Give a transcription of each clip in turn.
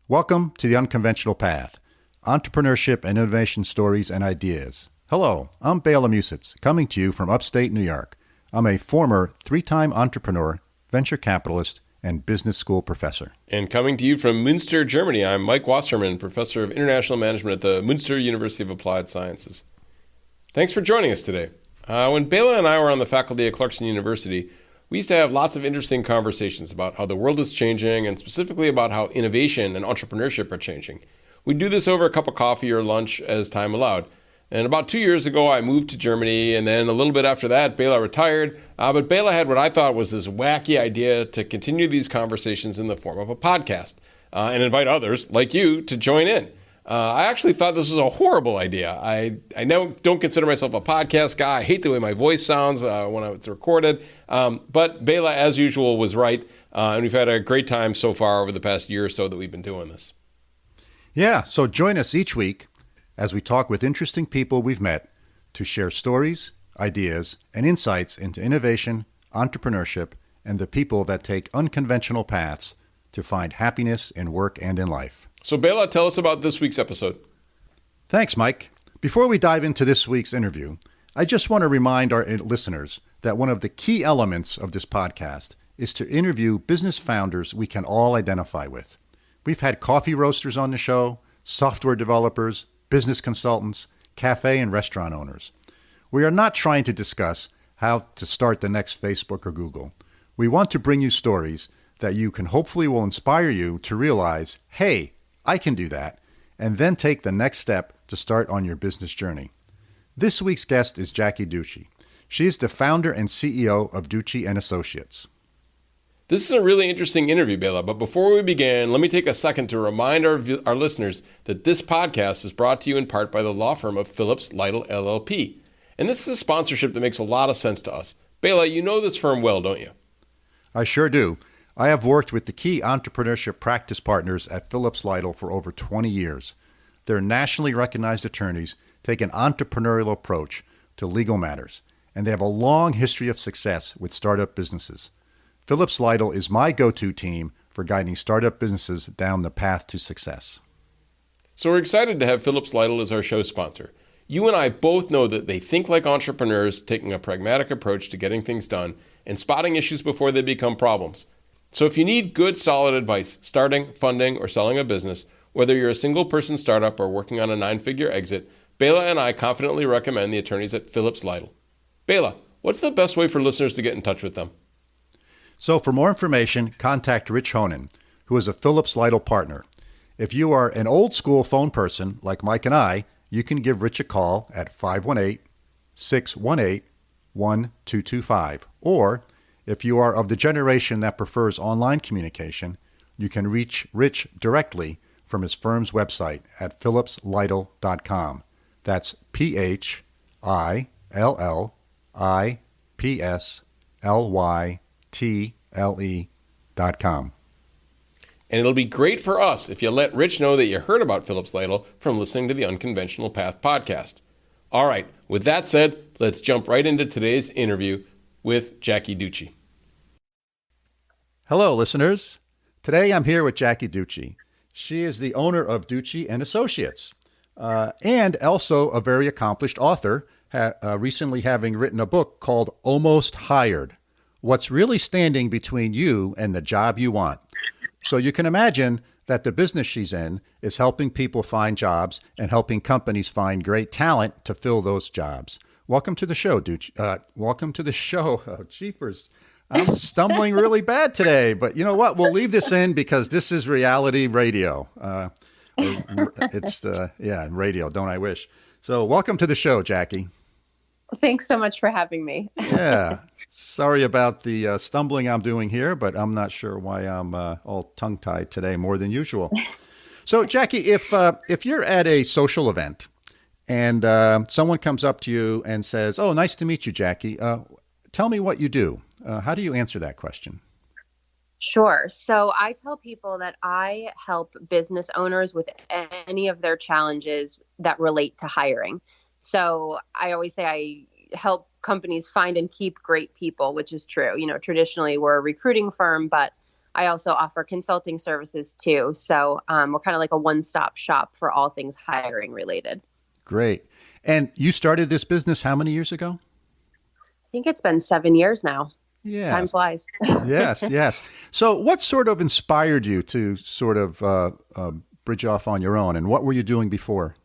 Welcome to The Unconventional Path, Entrepreneurship and Innovation Stories and Ideas. Hello, I'm bela.and.mike, coming to you from upstate New York. I'm a former 3-time entrepreneur, venture capitalist, and business school professor. And coming to you from Münster, Germany, I'm Mike Wasserman, professor of international management at the Münster University of Applied Sciences. Thanks for joining us today. When Bela and I were on the faculty at Clarkson University, we used to have lots of interesting conversations about how the world is changing and specifically about how innovation and entrepreneurship are changing. We'd do this over a cup of coffee or lunch as time allowed. And about 2 years ago, I moved to Germany, and then a little bit after that, Bela retired. But Bela had what I thought was this wacky idea to continue these conversations in the form of a podcast and invite others like you to join in. I actually thought this was a horrible idea. I now don't consider myself a podcast guy. I hate the way my voice sounds when it's recorded. But Bela, as usual, was right. And we've had a great time so far over the past year or so that we've been doing this. Yeah, so join us each week as we talk with interesting people we've met to share stories, ideas, and insights into innovation, entrepreneurship, and the people that take unconventional paths to find happiness in work and in life. So Bela, tell us about this week's episode. Thanks, Mike. Before we dive into this week's interview, I just want to remind our listeners that one of the key elements of this podcast is to interview business founders we can all identify with. We've had coffee roasters on the show, software developers, business consultants, cafe and restaurant owners. We are not trying to discuss how to start the next Facebook or Google. We want to bring you stories that you can hopefully will inspire you to realize, hey, I can do that, and then take the next step to start on your business journey. This week's guest is Jackie Ducci. She is the founder and CEO of Ducci and Associates. This is a really interesting interview, Bela, but before we begin, let me take a second to remind our listeners that this podcast is brought to you in part by the law firm of Phillips Lytle LLP. And this is a sponsorship that makes a lot of sense to us. Bela, you know this firm well, don't you? I sure do. I have worked with the key entrepreneurship practice partners at Phillips Lytle for over 20 years. Their nationally recognized attorneys take an entrepreneurial approach to legal matters, and they have a long history of success with startup businesses. Phillips Lytle is my go-to team for guiding startup businesses down the path to success. So we're excited to have Phillips Lytle as our show sponsor. You and I both know that they think like entrepreneurs, taking a pragmatic approach to getting things done and spotting issues before they become problems. So if you need good, solid advice starting, funding, or selling a business, whether you're a single-person startup or working on a 9-figure exit, Bela and I confidently recommend the attorneys at Phillips Lytle. Bela, what's the best way for listeners to get in touch with them? So for more information, contact Rich Honan, who is a Phillips Lytle partner. If you are an old-school phone person like Mike and I, you can give Rich a call at 518-618-1225, or if you are of the generation that prefers online communication, you can reach Rich directly from his firm's website at phillipslytle.com. That's PHILLIPSLYTLE.com. And it'll be great for us if you let Rich know that you heard about Phillips Lytle from listening to the Unconventional Path podcast. All right, with that said, let's jump right into today's interview with Jackie Ducci. Hello, listeners. Today I'm here with Jackie Ducci. She is the owner of Ducci and Associates, and also a very accomplished author, recently having written a book called Almost Hired: What's Really Standing Between You and the Job You Want. So you can imagine that the business she's in is helping people find jobs and helping companies find great talent to fill those jobs. Welcome to the show, Ducci. Welcome to the show. Oh, jeepers. I'm stumbling really bad today, but you know what? We'll leave this in because this is reality radio. It's radio. Don't I wish? So welcome to the show, Jackie. Thanks so much for having me. Yeah. Sorry about the stumbling I'm doing here, but I'm not sure why I'm all tongue-tied today more than usual. So, Jackie, if you're at a social event and someone comes up to you and says, "Oh, nice to meet you, Jackie. Tell me what you do." How do you answer that question? Sure. So I tell people that I help business owners with any of their challenges that relate to hiring. So I always say I help companies find and keep great people, which is true. You know, traditionally we're a recruiting firm, but I also offer consulting services too. So we're kind of like a one-stop shop for all things hiring related. Great. And you started this business how many years ago? I think it's been 7 years now. Yeah. Time flies. Yes, yes. So what sort of inspired you to sort of bridge off on your own, and what were you doing before?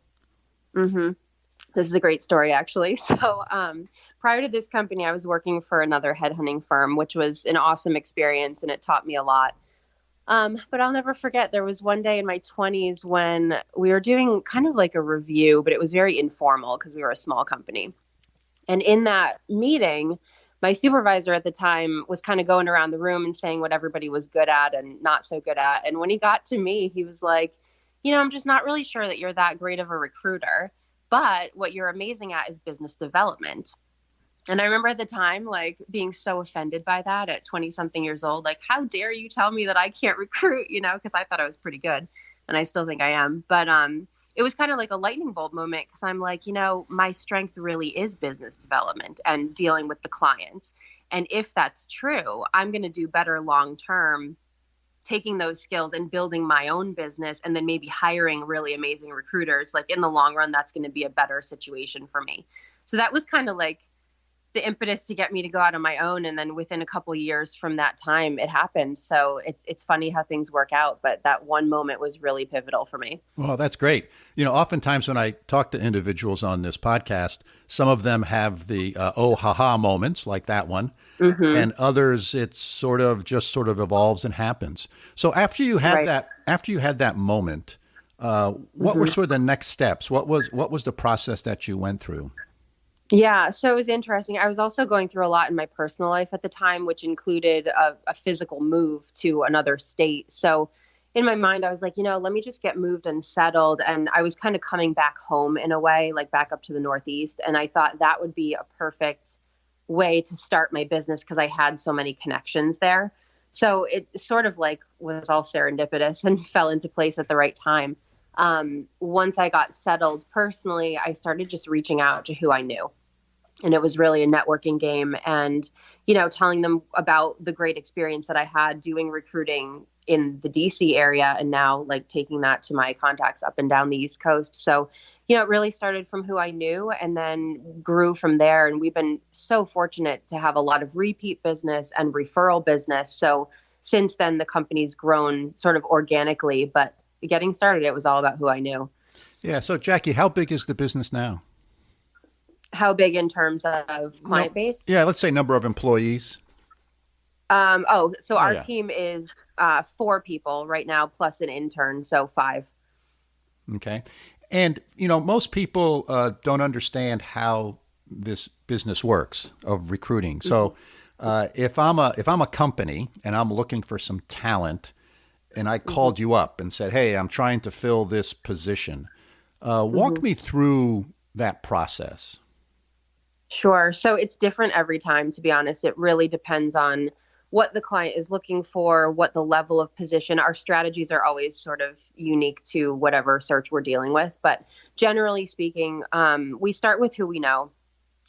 This is a great story, actually. So prior to this company, I was working for another headhunting firm, which was an awesome experience, and it taught me a lot. But I'll never forget, there was one day in my 20s when we were doing kind of like a review, but it was very informal because we were a small company. And in that meeting, my supervisor at the time was kind of going around the room and saying what everybody was good at and not so good at. And when he got to me, he was like, I'm just not really sure that you're that great of a recruiter, but what you're amazing at is business development. And I remember at the time, like, being so offended by that at 20 something years old, like, how dare you tell me that I can't recruit, because I thought I was pretty good, and I still think I am. But it was kind of like a lightning bolt moment, because I'm like, my strength really is business development and dealing with the clients. And if that's true, I'm going to do better long term taking those skills and building my own business, and then maybe hiring really amazing recruiters. Like, in the long run, that's going to be a better situation for me. So that was kind of like the impetus to get me to go out on my own. And then within a couple of years from that time, it happened. So it's funny how things work out, but that one moment was really pivotal for me. Well, that's great. Oftentimes when I talk to individuals on this podcast, some of them have the oh, haha moments like that one. And others, it's sort of evolves and happens. So after you had that moment, what were sort of the next steps? What was the process that you went through? Yeah, so it was interesting. I was also going through a lot in my personal life at the time, which included a physical move to another state. So in my mind, I was like, let me just get moved and settled. And I was kind of coming back home in a way, like back up to the Northeast. And I thought that would be a perfect way to start my business because I had so many connections there. So it sort of like was all serendipitous and fell into place at the right time. Once I got settled personally, I started just reaching out to who I knew. And it was really a networking game and, telling them about the great experience that I had doing recruiting in the DC area and now like taking that to my contacts up and down the East Coast. So, it really started from who I knew and then grew from there. And we've been so fortunate to have a lot of repeat business and referral business. So since then, the company's grown sort of organically, but getting started, it was all about who I knew. Yeah. So Jackie, how big is the business now? How big in terms of client base? Yeah, let's say number of employees. Our team is 4 people right now, plus an intern, so 5. Okay. And, most people don't understand how this business works of recruiting. So if I'm a company and I'm looking for some talent and I called you up and said, hey, I'm trying to fill this position, walk me through that process. Sure. So it's different every time, to be honest. It really depends on what the client is looking for, what the level of position. Our strategies are always sort of unique to whatever search we're dealing with. But generally speaking, we start with who we know.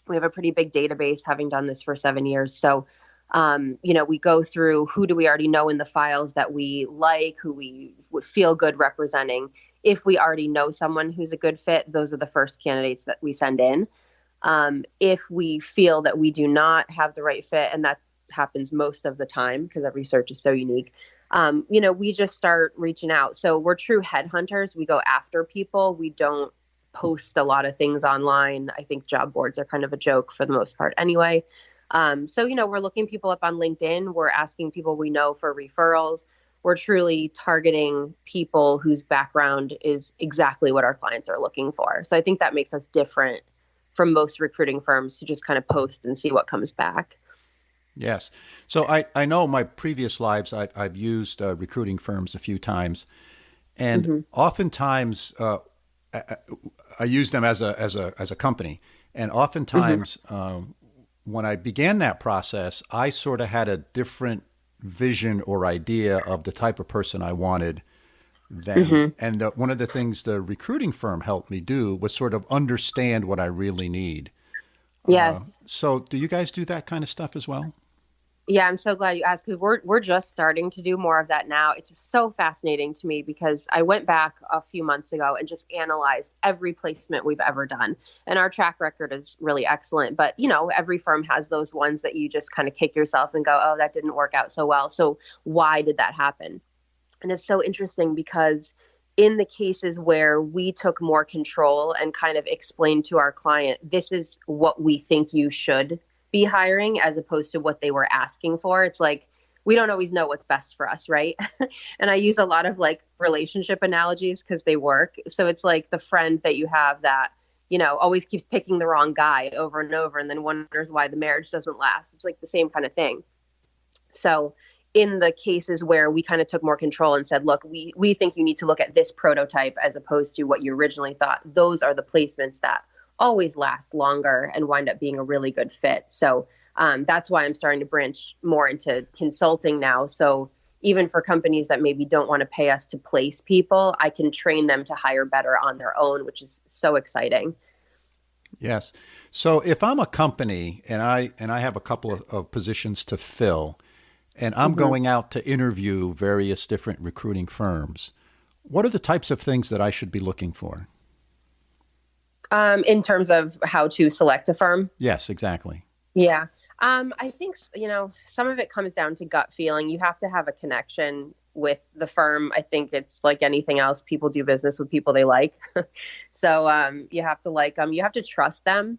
We have a pretty big database, having done this for 7 years. So, we go through who do we already know in the files that we like, who we would feel good representing. If we already know someone who's a good fit, those are the first candidates that we send in. If we feel that we do not have the right fit, and that happens most of the time because every search is so unique, we just start reaching out. So we're true headhunters. We go after people. We don't post a lot of things online. I think job boards are kind of a joke for the most part anyway. We're looking people up on LinkedIn. We're asking people we know for referrals. We're truly targeting people whose background is exactly what our clients are looking for. So I think that makes us different from most recruiting firms who just kind of post and see what comes back. Yes. So I know my previous lives, I've used recruiting firms a few times, and oftentimes I use them as a company. And oftentimes when I began that process, I sort of had a different vision or idea of the type of person I wanted then. And one of the things the recruiting firm helped me do was sort of understand what I really need. Yes. So do you guys do that kind of stuff as well? Yeah, I'm so glad you asked because we're just starting to do more of that now. It's so fascinating to me because I went back a few months ago and just analyzed every placement we've ever done. And our track record is really excellent. But, every firm has those ones that you just kind of kick yourself and go, oh, that didn't work out so well. So why did that happen? And it's so interesting because in the cases where we took more control and kind of explained to our client, this is what we think you should be hiring as opposed to what they were asking for. It's like, we don't always know what's best for us, right? And I use a lot of like relationship analogies because they work. So it's like the friend that you have that, always keeps picking the wrong guy over and over and then wonders why the marriage doesn't last. It's like the same kind of thing. So in the cases where we kind of took more control and said, look, we think you need to look at this prototype as opposed to what you originally thought, those are the placements that always last longer and wind up being a really good fit. So that's why I'm starting to branch more into consulting now. So even for companies that maybe don't want to pay us to place people, I can train them to hire better on their own, which is so exciting. Yes. So if I'm a company and I have a couple of positions to fill, and I'm going out to interview various different recruiting firms, what are the types of things that I should be looking for? In terms of how to select a firm? Yes, exactly. Yeah. I think, some of it comes down to gut feeling. You have to have a connection with the firm. I think it's like anything else. People do business with people they like. So you have to like them. You have to trust them.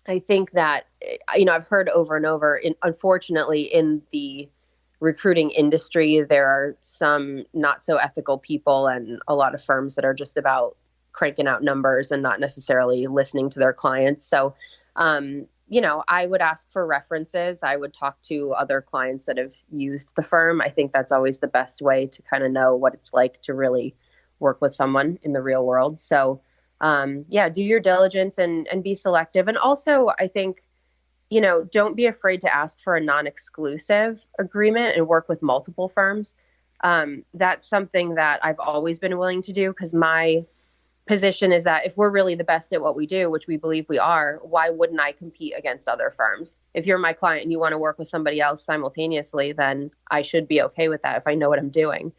I think that, I've heard over and over, unfortunately, in the recruiting industry, there are some not so ethical people and a lot of firms that are just about cranking out numbers and not necessarily listening to their clients. So, I would ask for references. I would talk to other clients that have used the firm. I think that's always the best way to kind of know what it's like to really work with someone in the real world. So, do your diligence and be selective. And also, I think, don't be afraid to ask for a non-exclusive agreement and work with multiple firms. That's something that I've always been willing to do because my position is that if we're really the best at what we do, which we believe we are, why wouldn't I compete against other firms? If you're my client and you want to work with somebody else simultaneously, then I should be okay with that if I know what I'm doing.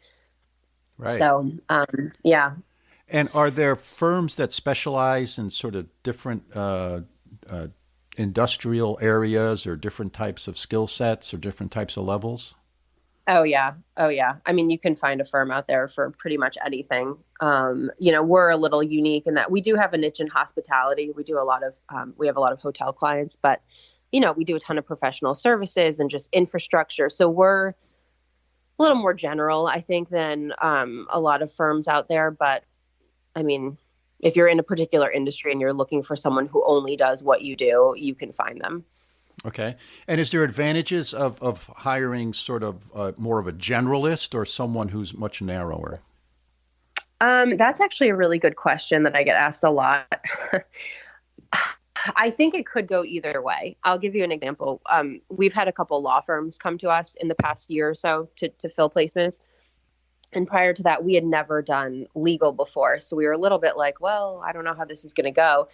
Right. So, yeah. And are there firms that specialize in sort of different industrial areas or different types of skill sets or different types of levels? Oh, yeah. I mean, you can find a firm out there for pretty much anything. We're a little unique in that we do have a niche in hospitality. We do we have a lot of hotel clients, but, we do a ton of professional services and just infrastructure. So we're a little more general, I think, than a lot of firms out there. But I mean, if you're in a particular industry and you're looking for someone who only does what you do, you can find them. Okay. And is there advantages of hiring sort of more of a generalist or someone who's much narrower? That's actually a really good question that I get asked a lot. I think it could go either way. I'll give you an example. We've had a couple law firms come to us in the past year or so to fill placements. And prior to that, we had never done legal before. So we were a little bit like, well, I don't know how this is going to go.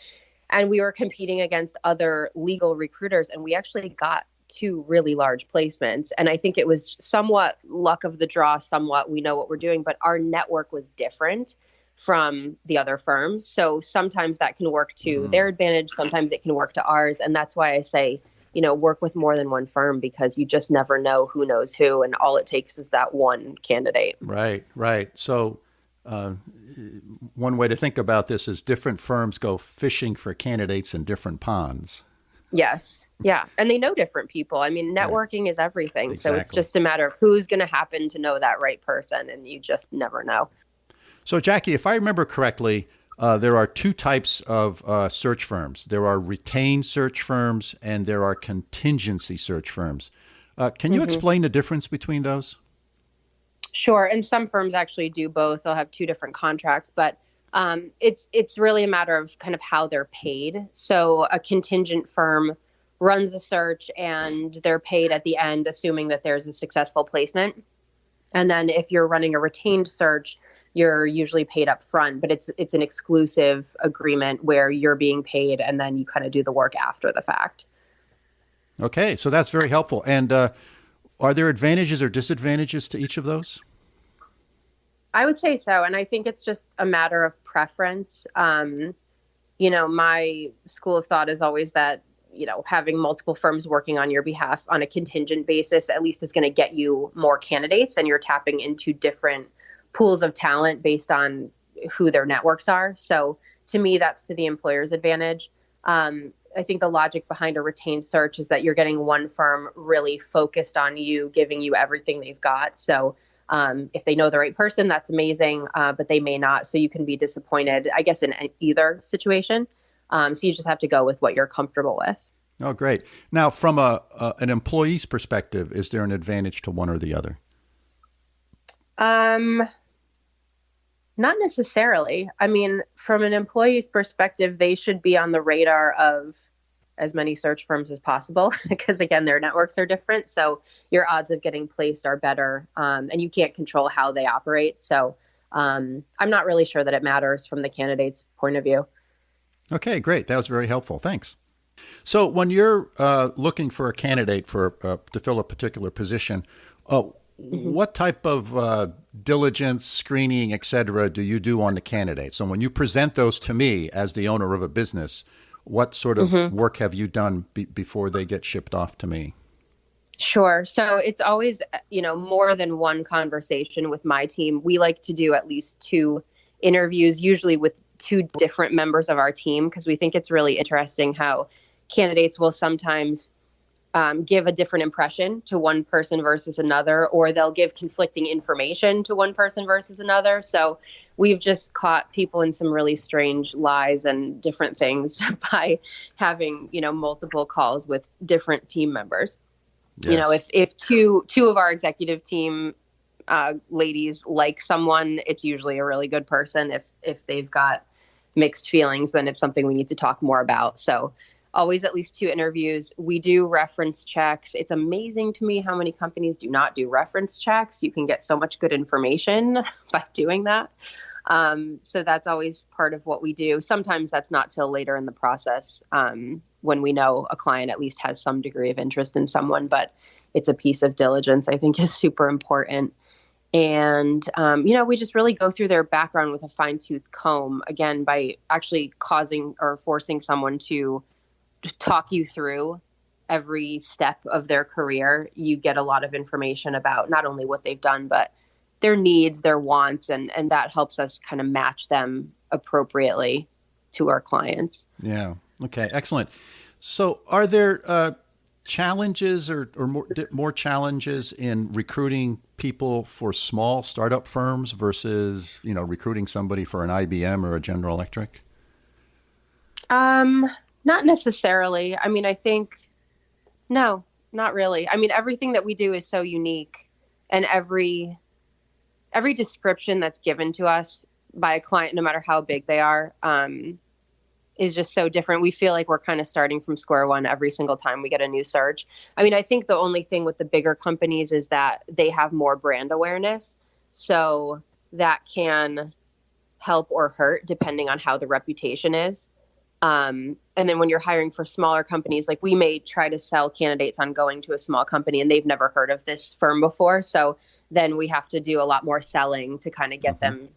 And we were competing against other legal recruiters, and we actually got 2 really large placements. And I think it was somewhat luck of the draw, somewhat we know what we're doing, but our network was different from the other firms. So sometimes that can work to their advantage. Sometimes it can work to ours. And that's why I say, work with more than one firm because you just never know who knows who. And all it takes is that one candidate. Right. So one way to think about this is different firms go fishing for candidates in different ponds. Yes. Yeah. And they know different people. I mean, networking is everything. Exactly. So it's just a matter of who's going to happen to know that right person. And you just never know. So, Jackie, if I remember correctly, there are 2 types of search firms. There are retained search firms and there are contingency search firms. Can you explain the difference between those? Sure. And some firms actually do both. They'll have 2 different contracts, but it's really a matter of kind of how they're paid. So a contingent firm runs a search and they're paid at the end, assuming that there's a successful placement. And then if you're running a retained search, you're usually paid up front, but it's an exclusive agreement where you're being paid and then you kind of do the work after the fact. Okay, so that's very helpful. And Are there advantages or disadvantages to each of those? I would say so. And I think it's just a matter of preference. My school of thought is always that, having multiple firms working on your behalf on a contingent basis at least is going to get you more candidates, and you're tapping into different pools of talent based on who their networks are. So to me, that's to the employer's advantage. I think the logic behind a retained search is that you're getting one firm really focused on you, giving you everything they've got. So if they know the right person, that's amazing, but they may not. So you can be disappointed, I guess, in either situation. So you just have to go with what you're comfortable with. Oh, great. Now, from an employee's perspective, is there an advantage to one or the other? Not necessarily. I mean, from an employee's perspective, they should be on the radar of as many search firms as possible because, again, their networks are different. So your odds of getting placed are better, and you can't control how they operate. So I'm not really sure that it matters from the candidate's point of view. Okay, great. That was very helpful. Thanks. So when you're looking for a candidate to fill a particular position, what type of diligence, screening, et cetera, do you do on the candidate? So when you present those to me as the owner of a business, what sort of work have you done before they get shipped off to me? Sure. So it's always, more than one conversation with my team. We like to do at least 2 interviews, usually with 2 different members of our team, because we think it's really interesting how candidates will sometimes give a different impression to one person versus another, or they'll give conflicting information to one person versus another. So we've just caught people in some really strange lies and different things by having, multiple calls with different team members. Yes. If two of our executive team ladies like someone, it's usually a really good person. If they've got mixed feelings, then it's something we need to talk more about. So always at least 2 interviews. We do reference checks. It's amazing to me how many companies do not do reference checks. You can get so much good information by doing that. So that's always part of what we do. Sometimes that's not till later in the process, when we know a client at least has some degree of interest in someone, but it's a piece of diligence I think is super important. And, we just really go through their background with a fine-tooth comb, again, by actually causing or forcing someone to talk you through every step of their career. You get a lot of information about not only what they've done, but their needs, their wants, and that helps us kind of match them appropriately to our clients. Yeah. Okay. Excellent. So are there challenges or more challenges in recruiting people for small startup firms versus, recruiting somebody for an IBM or a General Electric? Not necessarily. I mean, no, not really. I mean, everything that we do is so unique, and every description that's given to us by a client, no matter how big they are, is just so different. We feel like we're kind of starting from square one every single time we get a new search. I mean, I think the only thing with the bigger companies is that they have more brand awareness. So that can help or hurt depending on how the reputation is. And then when you're hiring for smaller companies, like we may try to sell candidates on going to a small company and they've never heard of this firm before. So then we have to do a lot more selling to kind of get them,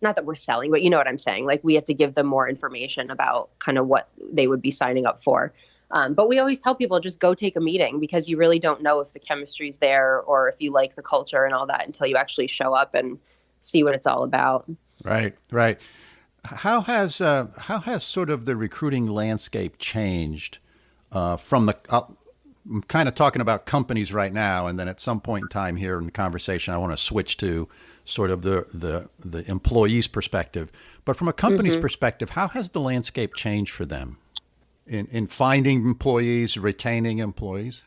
not that we're selling, but you know what I'm saying? Like we have to give them more information about kind of what they would be signing up for. But we always tell people just go take a meeting, because you really don't know if the chemistry's there or if you like the culture and all that until you actually show up and see what it's all about. Right, right. How has sort of the recruiting landscape changed from the? I'm kind of talking about companies right now, and then at some point in time here in the conversation, I want to switch to sort of the employee's perspective. But from a company's perspective, how has the landscape changed for them in finding employees, retaining employees?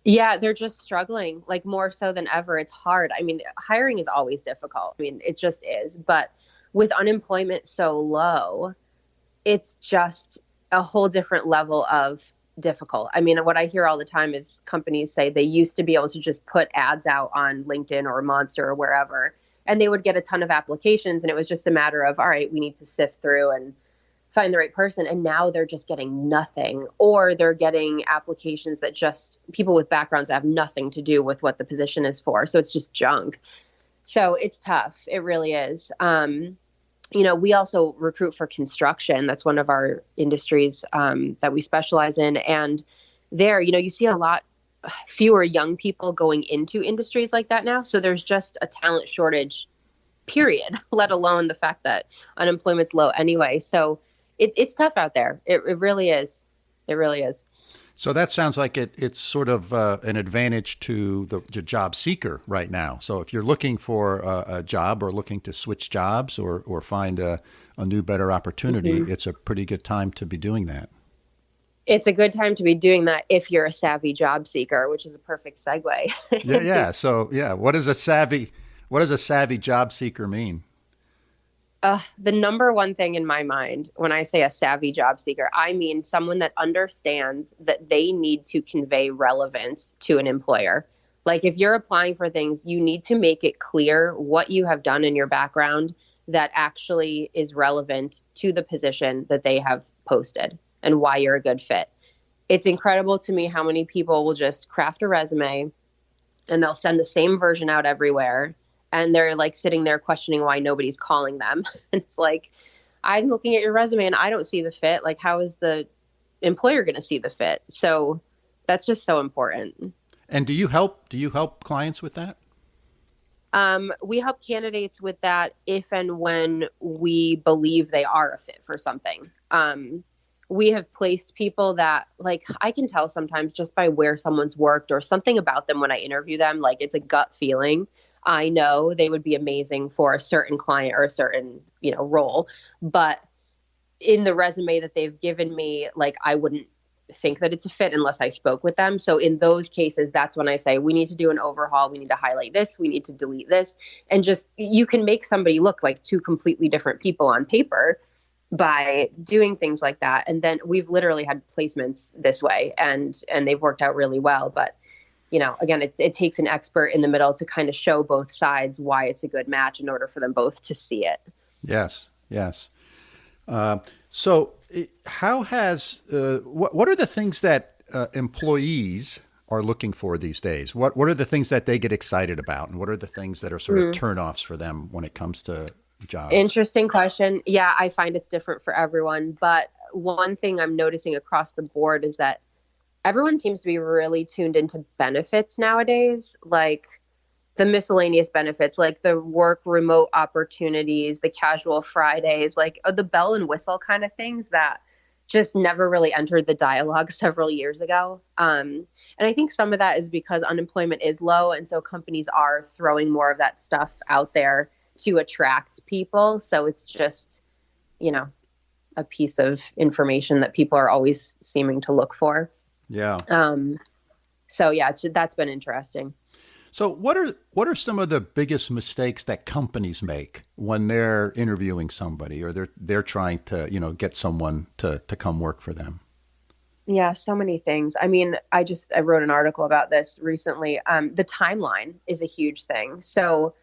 Yeah, they're just struggling, like more so than ever. It's hard. I mean, hiring is always difficult. I mean, it just is. But with unemployment so low, it's just a whole different level of difficult. I mean, what I hear all the time is companies say they used to be able to just put ads out on LinkedIn or Monster or wherever, and they would get a ton of applications. And it was just a matter of, all right, we need to sift through and find the right person. And now they're just getting nothing, or they're getting applications that just people with backgrounds that have nothing to do with what the position is for. So it's just junk. So it's tough. It really is. We also recruit for construction. That's one of our industries that we specialize in. And there, you see a lot fewer young people going into industries like that now. So there's just a talent shortage, period, let alone the fact that unemployment's low anyway. So it's tough out there. It really is. It really is. So that sounds like it's sort of an advantage to the job seeker right now. So if you're looking for a job or looking to switch jobs or find a new, better opportunity, it's a pretty good time to be doing that. It's a good time to be doing that if you're a savvy job seeker, which is a perfect segue. Yeah. So what does a savvy job seeker mean? The number one thing in my mind when I say a savvy job seeker, I mean someone that understands that they need to convey relevance to an employer. Like if you're applying for things, you need to make it clear what you have done in your background that actually is relevant to the position that they have posted and why you're a good fit. It's incredible to me how many people will just craft a resume and they'll send the same version out everywhere. And they're like sitting there questioning why nobody's calling them. And it's like, I'm looking at your resume and I don't see the fit. Like, how is the employer going to see the fit? So that's just so important. And do you help clients with that? We help candidates with that if and when we believe they are a fit for something. We have placed people that, like, I can tell sometimes just by where someone's worked or something about them when I interview them, like it's a gut feeling. I know they would be amazing for a certain client or a certain, role, but in the resume that they've given me, like I wouldn't think that it's a fit unless I spoke with them. So in those cases, that's when I say, we need to do an overhaul. We need to highlight this. We need to delete this. And just, you can make somebody look like two completely different people on paper by doing things like that. And then we've literally had placements this way and they've worked out really well. But again, it takes an expert in the middle to kind of show both sides why it's a good match in order for them both to see it. Yes. So how has, what are the things that employees are looking for these days? What are the things that they get excited about? And what are the things that are sort of turnoffs for them when it comes to jobs? Interesting question. Yeah, I find it's different for everyone. But one thing I'm noticing across the board is that everyone seems to be really tuned into benefits nowadays, like the miscellaneous benefits, like the work remote opportunities, the casual Fridays, like the bell and whistle kind of things that just never really entered the dialogue several years ago. And I think some of that is because unemployment is low. And so companies are throwing more of that stuff out there to attract people. So it's just, a piece of information that people are always seeming to look for. Yeah. So yeah, that's been interesting. So what are some of the biggest mistakes that companies make when they're interviewing somebody or they're trying to, get someone to come work for them? Yeah, so many things. I mean, I wrote an article about this recently. The timeline is a huge thing. So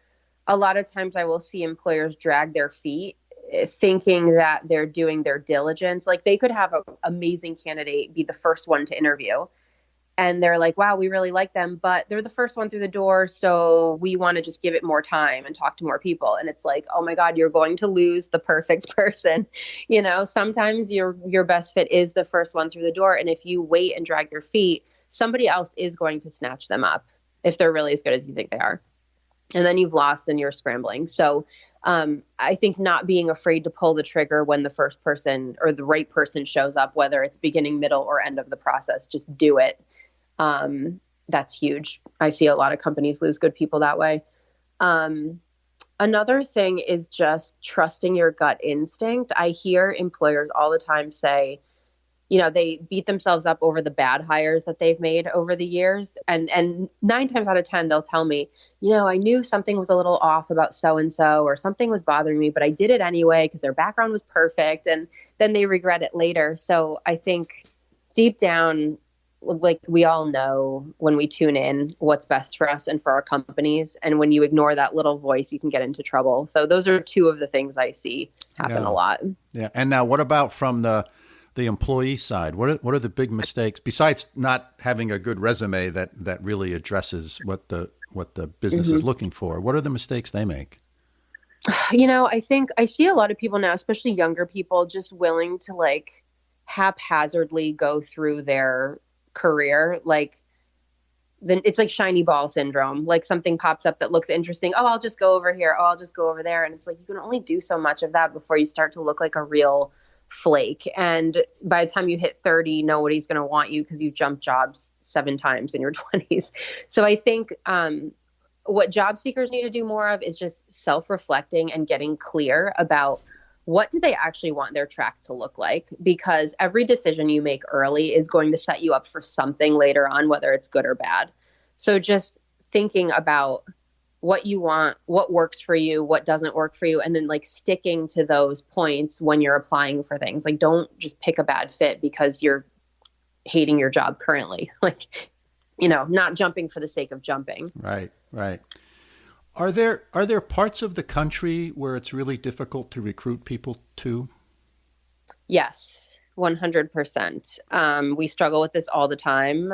a lot of times I will see employers drag their feet thinking that they're doing their diligence. Like they could have an amazing candidate be the first one to interview. And they're like, wow, we really like them, but they're the first one through the door. So we want to just give it more time and talk to more people. And it's like, oh my God, you're going to lose the perfect person. Sometimes your best fit is the first one through the door. And if you wait and drag your feet, somebody else is going to snatch them up if they're really as good as you think they are. And then you've lost and you're scrambling. So I think not being afraid to pull the trigger when the first person or the right person shows up, whether it's beginning, middle, or end of the process, just do it. That's huge. I see a lot of companies lose good people that way. Another thing is just trusting your gut instinct. I hear employers all the time say, they beat themselves up over the bad hires that they've made over the years. And 9 times out of 10, they'll tell me, I knew something was a little off about so-and-so or something was bothering me, but I did it anyway because their background was perfect. And then they regret it later. So I think deep down, like we all know when we tune in what's best for us and for our companies. And when you ignore that little voice, you can get into trouble. So those are two of the things I see happen a lot. Yeah. And now what about from the employee side? What are the big mistakes besides not having a good resume that really addresses what the business is looking for? What are the mistakes they make? I think I see a lot of people now, especially younger people, just willing to like haphazardly go through their career. Like then it's like shiny ball syndrome. Like something pops up that looks interesting. Oh, I'll just go over here. Oh, I'll just go over there. And it's like, you can only do so much of that before you start to look like a real flake. And by the time you hit 30, nobody's going to want you because you jumped jobs 7 times in your 20s. So I think what job seekers need to do more of is just self-reflecting and getting clear about what do they actually want their track to look like? Because every decision you make early is going to set you up for something later on, whether it's good or bad. So just thinking about what you want, what works for you, what doesn't work for you, and then like sticking to those points when you're applying for things. Like don't just pick a bad fit because you're hating your job currently. Like, not jumping for the sake of jumping. Right. Are there parts of the country where it's really difficult to recruit people to? Yes, 100%. We struggle with this all the time.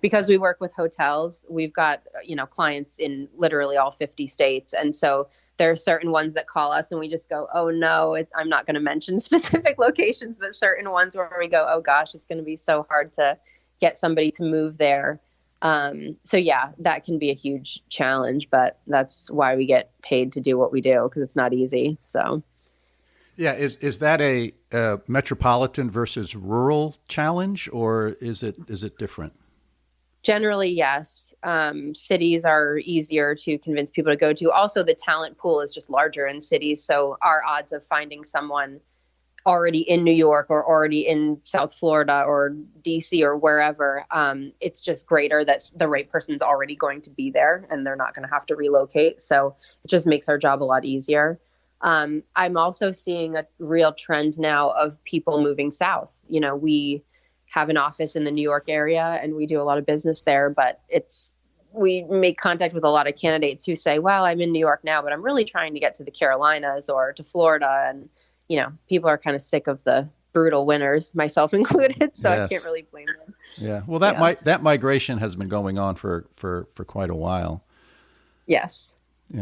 Because we work with hotels, we've got, clients in literally all 50 states. And so there are certain ones that call us and we just go, oh no, I'm not going to mention specific locations, but certain ones where we go, oh gosh, it's going to be so hard to get somebody to move there. So yeah, that can be a huge challenge, but that's why we get paid to do what we do, because it's not easy. So yeah, is that a metropolitan versus rural challenge, or is it different? Generally, yes. Cities are easier to convince people to go to. Also, the talent pool is just larger in cities, so our odds of finding someone already in New York or already in South Florida or DC or wherever, it's just greater that the right person's already going to be there and they're not going to have to relocate. So it just makes our job a lot easier. I'm also seeing a real trend now of people moving south. We have an office in the New York area and we do a lot of business there, but we make contact with a lot of candidates who say, well, I'm in New York now, but I'm really trying to get to the Carolinas or to Florida. And people are kind of sick of the brutal winters, myself included. So yes. I can't really blame them. Yeah. Well, that migration has been going on for quite a while. Yes,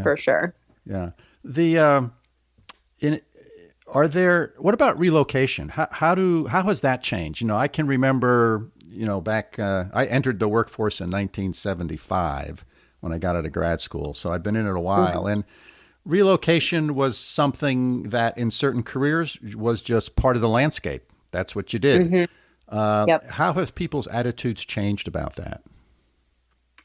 for sure. Yeah. What about relocation? How has that changed? I can remember, back, I entered the workforce in 1975 when I got out of grad school. So I've been in it a while. And relocation was something that in certain careers was just part of the landscape. That's what you did. Yep. How have people's attitudes changed about that?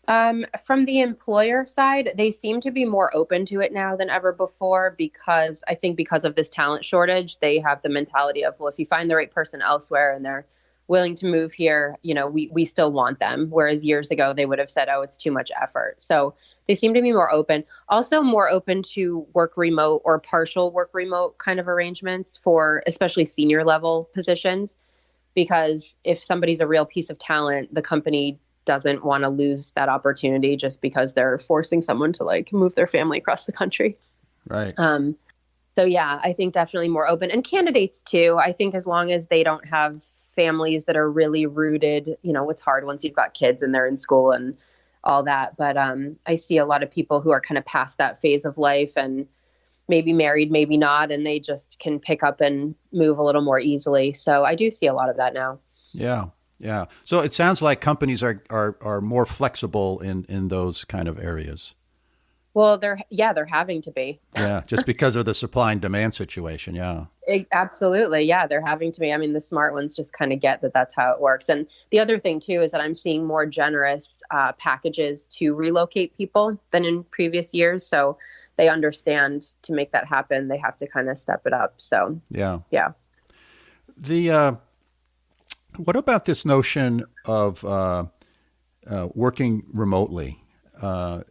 From the employer side, they seem to be more open to it now than ever before, because I think because of this talent shortage, they have the mentality of, well, if you find the right person elsewhere and they're willing to move here, we still want them. Whereas years ago, they would have said, oh, it's too much effort. So they seem to be more open. Also more open to work remote or partial work remote kind of arrangements for especially senior level positions. Because if somebody's a real piece of talent, the company doesn't want to lose that opportunity just because they're forcing someone to like move their family across the country. Right. So yeah, I think definitely more open, and candidates too. I think as long as they don't have families that are really rooted, it's hard once you've got kids and they're in school and all that. But I see a lot of people who are kind of past that phase of life and maybe married, maybe not, and they just can pick up and move a little more easily. So I do see a lot of that now. Yeah. Yeah. So it sounds like companies are more flexible in those kind of areas. Well, they're having to be. Yeah. Just because of the supply and demand situation. Yeah. Absolutely. Yeah. They're having to be. I mean, the smart ones just kind of get that that's how it works. And the other thing too, is that I'm seeing more generous packages to relocate people than in previous years. So they understand to make that happen, they have to kind of step it up. So yeah. What about this notion of working remotely?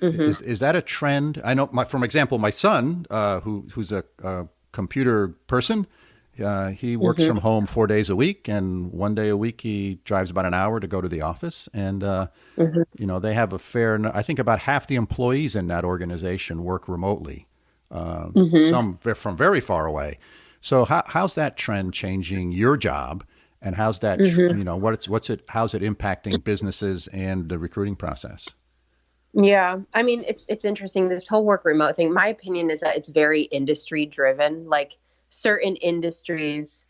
Is that a trend? I know, for example, my son, who's a computer person, He works from home 4 days a week, and 1 day a week he drives about an hour to go to the office. And they have I think about half the employees in that organization work remotely. Some from very far away. So how's that trend changing your job, and how's that how's it impacting businesses and the recruiting process? Yeah, I mean, it's interesting, this whole work remote thing. My opinion is that it's very industry driven. Like certain industries,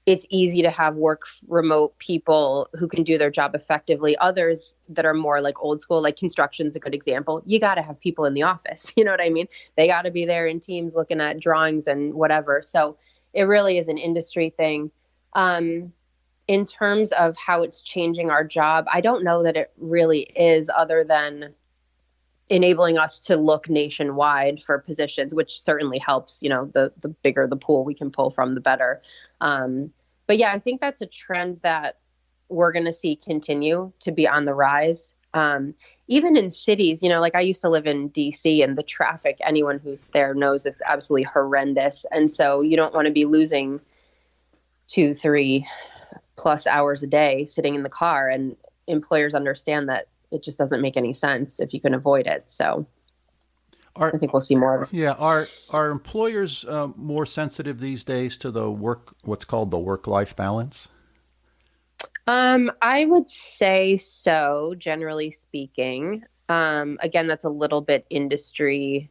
it's easy to have work remote people who can do their job effectively. Others that are more like old school, like construction's a good example. You got to have people in the office. You know what I mean? They got to be there in teams looking at drawings and whatever. So it really is an industry thing. In terms of how it's changing our job, I don't know that it really is, other than enabling us to look nationwide for positions, which certainly helps. The bigger the pool we can pull from, the better. But yeah, I think that's a trend that we're going to see continue to be on the rise. Even in cities, like I used to live in DC, and the traffic, anyone who's there knows it's absolutely horrendous. And so you don't want to be losing 2-3+ hours a day sitting in the car, and employers understand that it just doesn't make any sense if you can avoid it. So I think we'll see more of it. Yeah. Are employers more sensitive these days to what's called the work-life balance? I would say so, generally speaking. Again, that's a little bit industry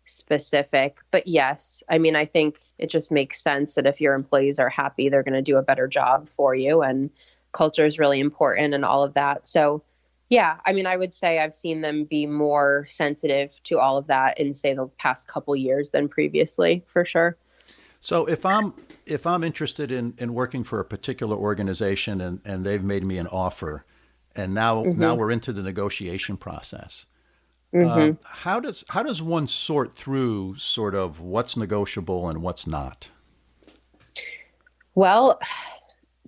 specific, but yes, I mean, I think it just makes sense that if your employees are happy, they're going to do a better job for you, and culture is really important and all of that. So yeah, I mean, I would say I've seen them be more sensitive to all of that in, say, the past couple years than previously, for sure. So if I'm interested in working for a particular organization, and they've made me an offer, and now we're into the negotiation process, how does one sort through sort of what's negotiable and what's not? Well,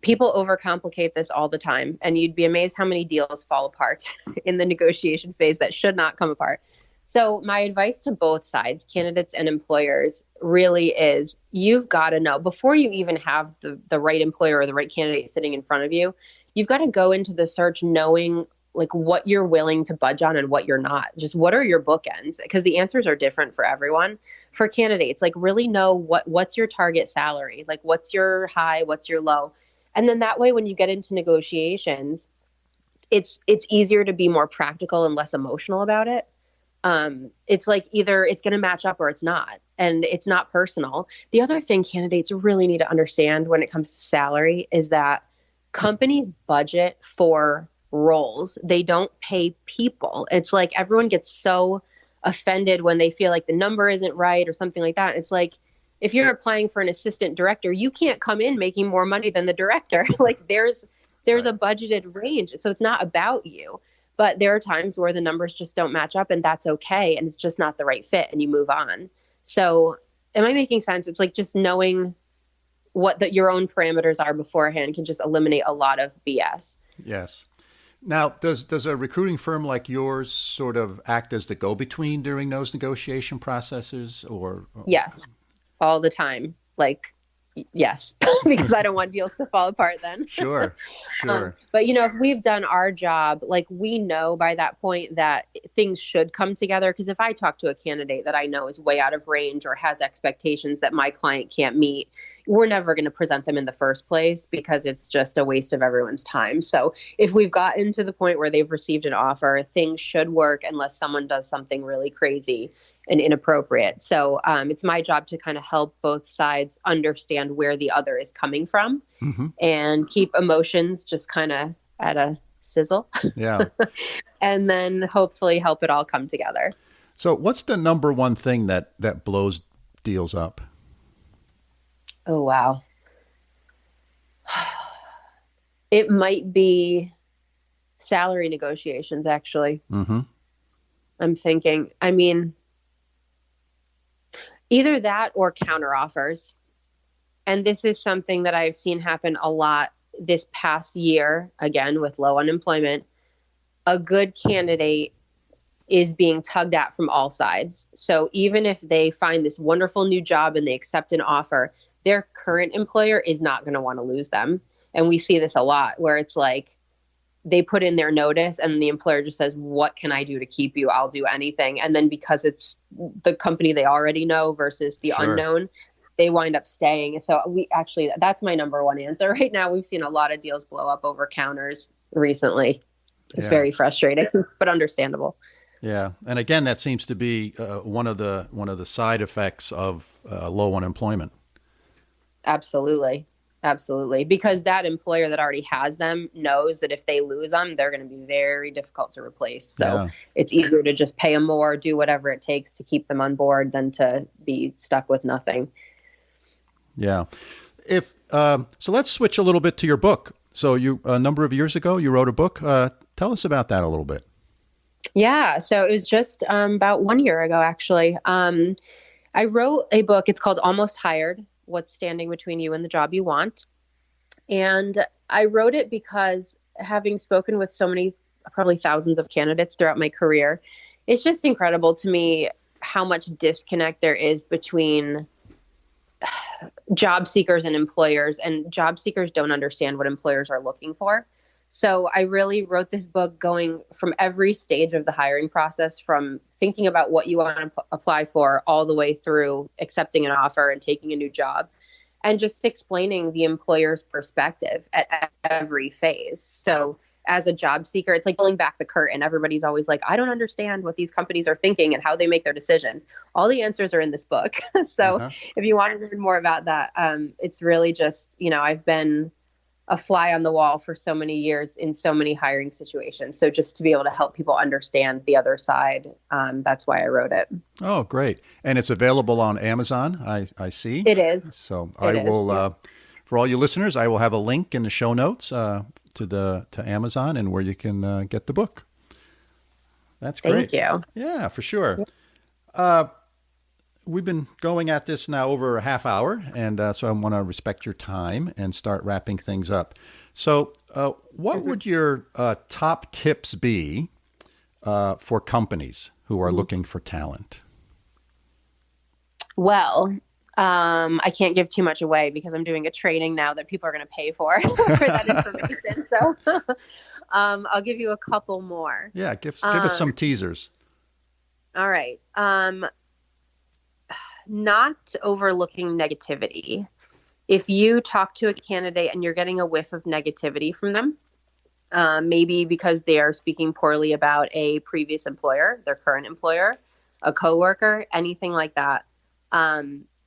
people overcomplicate this all the time, and you'd be amazed how many deals fall apart in the negotiation phase that should not come apart. So my advice to both sides, candidates and employers, really is you've got to know before you even have the right employer or the right candidate sitting in front of you. You've got to go into the search knowing like what you're willing to budge on and what you're not. Just what are your bookends? Because the answers are different for everyone. For candidates, like really know what's your target salary, like what's your high, what's your low. And then that way, when you get into negotiations, it's easier to be more practical and less emotional about it. It's like either it's going to match up or it's not, and it's not personal. The other thing candidates really need to understand when it comes to salary is that companies budget for roles. They don't pay people. It's like everyone gets so offended when they feel like the number isn't right or something like that. It's like, if you're applying for an assistant director, you can't come in making more money than the director. Like there's a budgeted range. So it's not about you. But there are times where the numbers just don't match up, and that's okay. And it's just not the right fit, and you move on. So am I making sense? It's like just knowing what your own parameters are beforehand can just eliminate a lot of BS. Yes. Now, does a recruiting firm like yours sort of act as the go-between during those negotiation processes, or? Yes, all the time. Like, yes, because I don't want deals to fall apart then. Sure. But, if we've done our job, like we know by that point that things should come together. Because if I talk to a candidate that I know is way out of range or has expectations that my client can't meet, we're never going to present them in the first place because it's just a waste of everyone's time. So if we've gotten to the point where they've received an offer, things should work unless someone does something really crazy and inappropriate. So it's my job to kind of help both sides understand where the other is coming from and keep emotions just kind of at a sizzle. Yeah. And then hopefully help it all come together. So what's the number one thing that blows deals up? Oh, wow. It might be salary negotiations, actually. I'm thinking, I mean, either that or counteroffers. And this is something that I've seen happen a lot this past year, again, with low unemployment. A good candidate is being tugged at from all sides. So even if they find this wonderful new job and they accept an offer, their current employer is not going to want to lose them. And we see this a lot where it's like they put in their notice and the employer just says, what can I do to keep you? I'll do anything. And then because it's the company they already know versus the Sure. unknown, they wind up staying. So that's my number one answer right now. We've seen a lot of deals blow up over counters recently. It's very frustrating, but understandable. Yeah. And again, that seems to be one of the side effects of low unemployment. Absolutely. Absolutely. Because that employer that already has them knows that if they lose them, they're going to be very difficult to replace. So it's easier to just pay them more, do whatever it takes to keep them on board than to be stuck with nothing. Yeah. So let's switch a little bit to your book. So a number of years ago, you wrote a book. Tell us about that a little bit. Yeah. So it was just about 1 year ago, actually. I wrote a book. It's called Almost Hired: What's Standing Between You and the Job You Want. And I wrote it because having spoken with so many, probably thousands of candidates throughout my career, it's just incredible to me how much disconnect there is between job seekers and employers, and job seekers don't understand what employers are looking for. So I really wrote this book going from every stage of the hiring process, from thinking about what you want to apply for all the way through accepting an offer and taking a new job, and just explaining the employer's perspective at every phase. So as a job seeker, it's like pulling back the curtain. Everybody's always like, I don't understand what these companies are thinking and how they make their decisions. All the answers are in this book. So if you want to learn more about that, it's really just, I've been a fly on the wall for so many years in so many hiring situations. So just to be able to help people understand the other side, that's why I wrote it. Oh, great. And it's available on Amazon, I see. It is. So for all you listeners, I will have a link in the show notes to Amazon and where you can get the book. That's great. Thank you. Yeah, for sure. We've been going at this now over a half hour, and so I want to respect your time and start wrapping things up. So what would your top tips be for companies who are looking for talent? Well, I can't give too much away because I'm doing a training now that people are going to pay for that information. So I'll give you a couple more. Yeah, give us some teasers. All right. Not overlooking negativity. If you talk to a candidate and you're getting a whiff of negativity from them, maybe because they are speaking poorly about a previous employer, their current employer, a coworker, anything like that,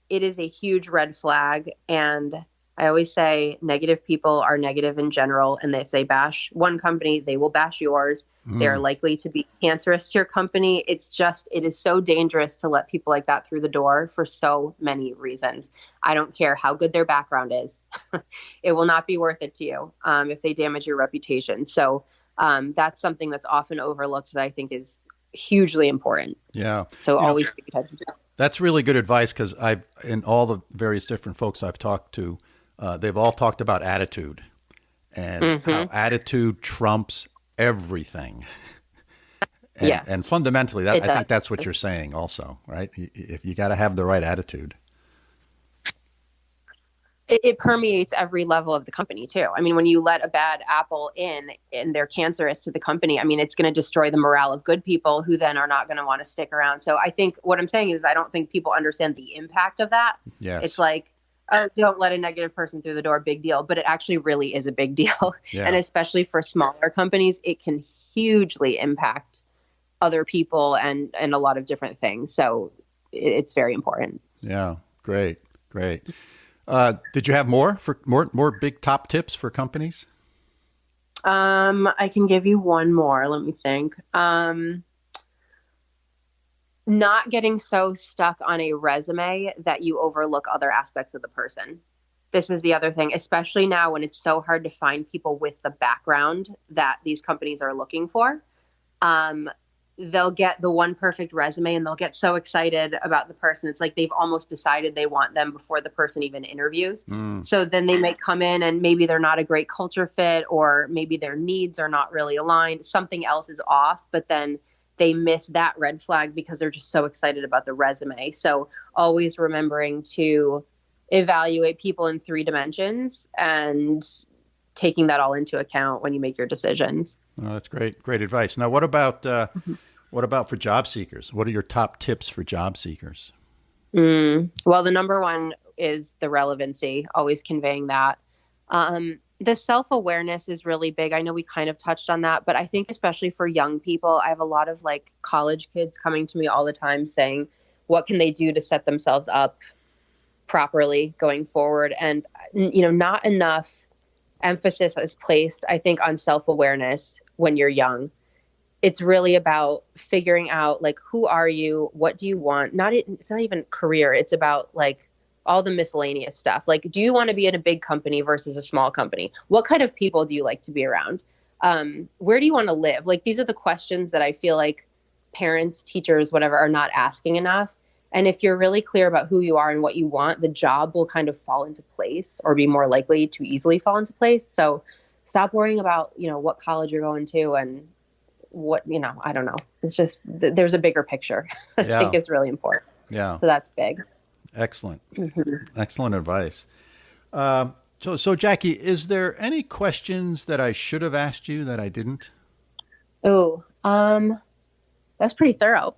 it is a huge red flag. And I always say negative people are negative in general. And if they bash one company, they will bash yours. They are likely to be cancerous to your company. It is so dangerous to let people like that through the door for so many reasons. I don't care how good their background is. It will not be worth it to you if they damage your reputation. So that's something that's often overlooked that I think is hugely important. Yeah. So always pay attention to that. That's really good advice, because in all the various different folks I've talked to, they've all talked about attitude and how attitude trumps everything. And, Yes. and fundamentally, I think that's what you're saying also, right? If you got to have the right attitude. It permeates every level of the company too. I mean, when you let a bad apple in and they're cancerous to the company, I mean, it's going to destroy the morale of good people who then are not going to want to stick around. So I think what I'm saying is I don't think people understand the impact of that. Yes. It's like, oh, don't let a negative person through the door, big deal. But it actually really is a big deal. Yeah. And especially for smaller companies, it can hugely impact other people and a lot of different things. So it's very important. Yeah. Great. Did you have more big top tips for companies? I can give you one more. Let me think. Not getting so stuck on a resume that you overlook other aspects of the person. This is the other thing, especially now when it's so hard to find people with the background that these companies are looking for. They'll get the one perfect resume and they'll get so excited about the person. It's like they've almost decided they want them before the person even interviews. So then they might come in and maybe they're not a great culture fit, or maybe their needs are not really aligned. Something else is off, but then they miss that red flag because they're just so excited about the resume. So always remembering to evaluate people in 3 dimensions and taking that all into account when you make your decisions. Oh, that's great. Great advice. Now, what about for job seekers? What are your top tips for job seekers? Well, the number one is the relevancy, always conveying that. The self-awareness is really big. I know we kind of touched on that, but I think especially for young people, I have a lot of like college kids coming to me all the time saying, what can they do to set themselves up properly going forward? And, not enough emphasis is placed, I think, on self-awareness when you're young. It's really about figuring out, like, who are you? What do you want? It's not even career. It's about like all the miscellaneous stuff. Like, do you want to be in a big company versus a small company? What kind of people do you like to be around? Where do you want to live? Like, these are the questions that I feel like parents, teachers, whatever, are not asking enough. And if you're really clear about who you are and what you want, the job will kind of fall into place or be more likely to easily fall into place. So stop worrying about, what college you're going to and what, I don't know. It's just, there's a bigger picture I think is really important. Yeah. So that's big. Excellent. Excellent advice. So Jackie, is there any questions that I should have asked you that I didn't? Oh, that's pretty thorough.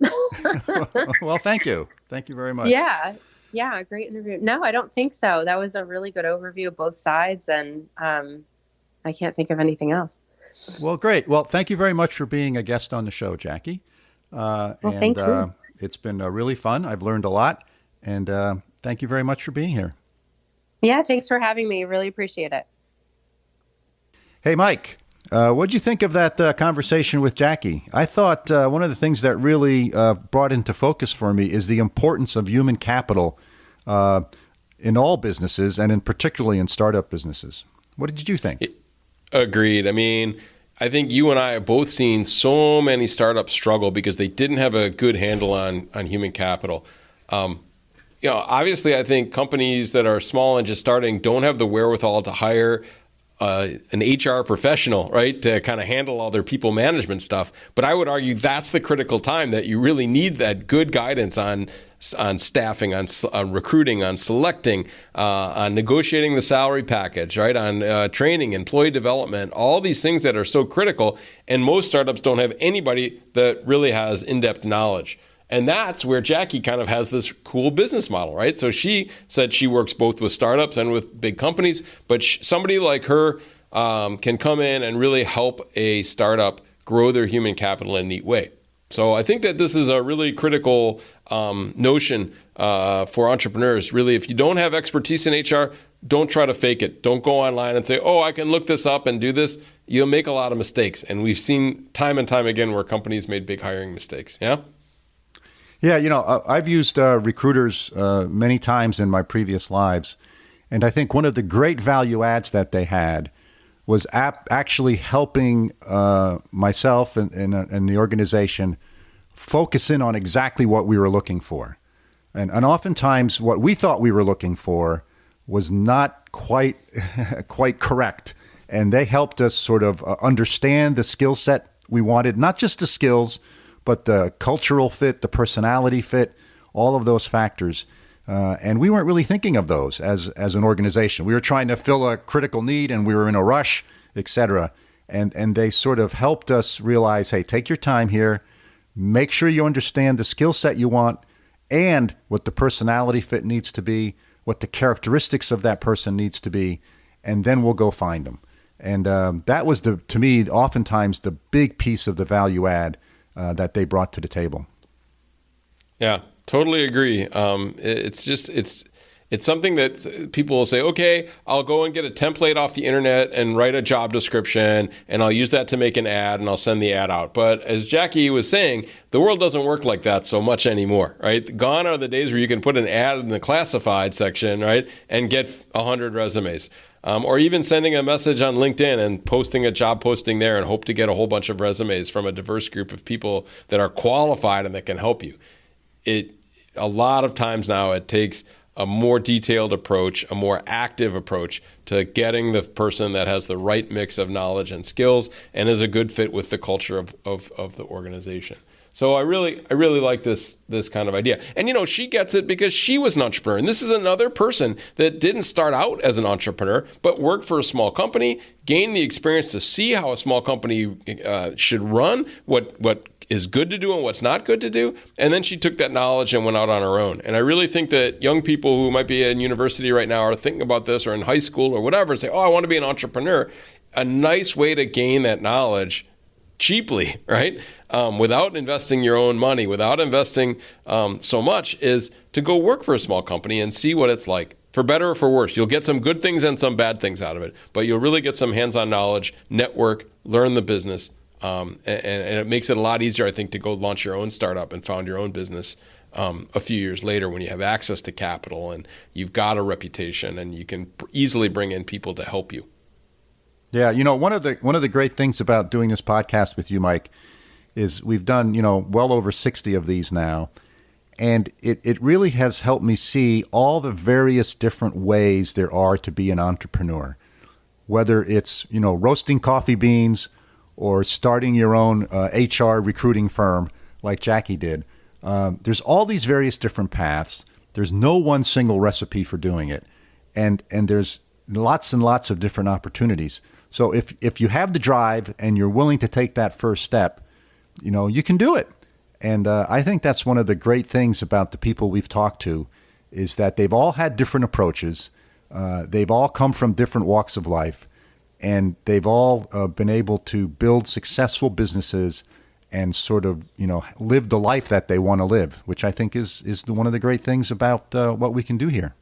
Well, thank you. Thank you very much. Yeah. Great interview. No, I don't think so. That was a really good overview of both sides. And I can't think of anything else. Well, great. Well, thank you very much for being a guest on the show, Jackie. Thank you. It's been really fun. I've learned a lot. And thank you very much for being here. Yeah, thanks for having me. Really appreciate it. Hey, Mike, what'd you think of that conversation with Jackie? I thought one of the things that really brought into focus for me is the importance of human capital in all businesses and in particularly in startup businesses. What did you think? Agreed. I mean, I think you and I have both seen so many startups struggle because they didn't have a good handle on human capital. Obviously, I think companies that are small and just starting don't have the wherewithal to hire an HR professional, right, to kind of handle all their people management stuff. But I would argue that's the critical time that you really need that good guidance on staffing, on recruiting, on selecting, on negotiating the salary package, right, on training, employee development, all these things that are so critical. And most startups don't have anybody that really has in-depth knowledge. And that's where Jackie kind of has this cool business model, right? So she said she works both with startups and with big companies, but somebody like her can come in and really help a startup grow their human capital in a neat way. So I think that this is a really critical notion for entrepreneurs. Really, if you don't have expertise in HR, don't try to fake it. Don't go online and say, I can look this up and do this. You'll make a lot of mistakes. And we've seen time and time again where companies made big hiring mistakes. Yeah? Yeah, I've used recruiters many times in my previous lives, and I think one of the great value adds that they had was actually helping myself and the organization focus in on exactly what we were looking for. And oftentimes what we thought we were looking for was not quite correct. And they helped us sort of understand the skill set we wanted, not just the skills, but the cultural fit, the personality fit, all of those factors. And we weren't really thinking of those as an organization. We were trying to fill a critical need and we were in a rush, et cetera. And they sort of helped us realize, hey, take your time here, make sure you understand the skill set you want and what the personality fit needs to be, what the characteristics of that person needs to be, and then we'll go find them. And that was, to me, oftentimes the big piece of the value add that they brought to the table. Yeah, totally agree. It's something that people will say, okay, I'll go and get a template off the internet and write a job description, and I'll use that to make an ad, and I'll send the ad out. But as Jackie was saying, the world doesn't work like that so much anymore, right? Gone are the days where you can put an ad in the classified section, right, and get 100 resumes. Or even sending a message on LinkedIn and posting a job posting there and hope to get a whole bunch of resumes from a diverse group of people that are qualified and that can help you. A lot of times now it takes a more detailed approach, a more active approach to getting the person that has the right mix of knowledge and skills and is a good fit with the culture of the organization. So I really like this kind of idea. And, she gets it because she was an entrepreneur. And this is another person that didn't start out as an entrepreneur, but worked for a small company, gained the experience to see how a small company should run, what is good to do and what's not good to do. And then she took that knowledge and went out on her own. And I really think that young people who might be in university right now are thinking about this, or in high school or whatever, say, I want to be an entrepreneur. A nice way to gain that knowledge cheaply, right? Without investing your own money, without investing so much, is to go work for a small company and see what it's like. For better or for worse, you'll get some good things and some bad things out of it, but you'll really get some hands-on knowledge, network, learn the business, and it makes it a lot easier, I think, to go launch your own startup and found your own business a few years later when you have access to capital and you've got a reputation and you can easily bring in people to help you. Yeah, one of the great things about doing this podcast with you, Mike, is we've done, well over 60 of these now. And it really has helped me see all the various different ways there are to be an entrepreneur, whether it's, roasting coffee beans or starting your own HR recruiting firm like Jackie did. There's all these various different paths. There's no one single recipe for doing it. And there's lots and lots of different opportunities. So if you have the drive and you're willing to take that first step, you can do it. And I think that's one of the great things about the people we've talked to is that they've all had different approaches. They've all come from different walks of life, and they've all been able to build successful businesses and sort of, live the life that they want to live, which I think is one of the great things about what we can do here.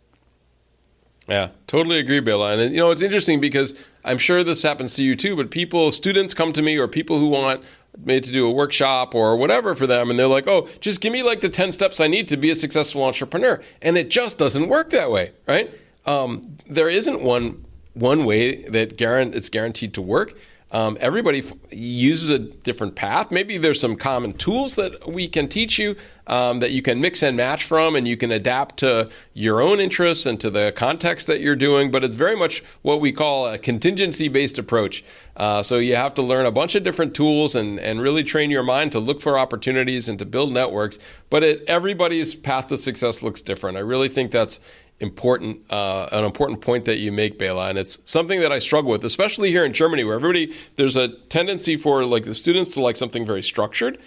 Yeah, totally agree, Bela. And it's interesting because I'm sure this happens to you too, but students come to me, or people who want me to do a workshop or whatever for them, and they're like, just give me like the 10 steps I need to be a successful entrepreneur. And it just doesn't work that way, right? There isn't one way that it's guaranteed to work. Everybody uses a different path. Maybe there's some common tools that we can teach you that you can mix and match from, and you can adapt to your own interests and to the context that you're doing. But it's very much what we call a contingency-based approach. So you have to learn a bunch of different tools and really train your mind to look for opportunities and to build networks. But everybody's path to success looks different. I really think that's an important point that you make, Bela, and it's something that I struggle with, especially here in Germany, where there's a tendency for like the students to like something very structured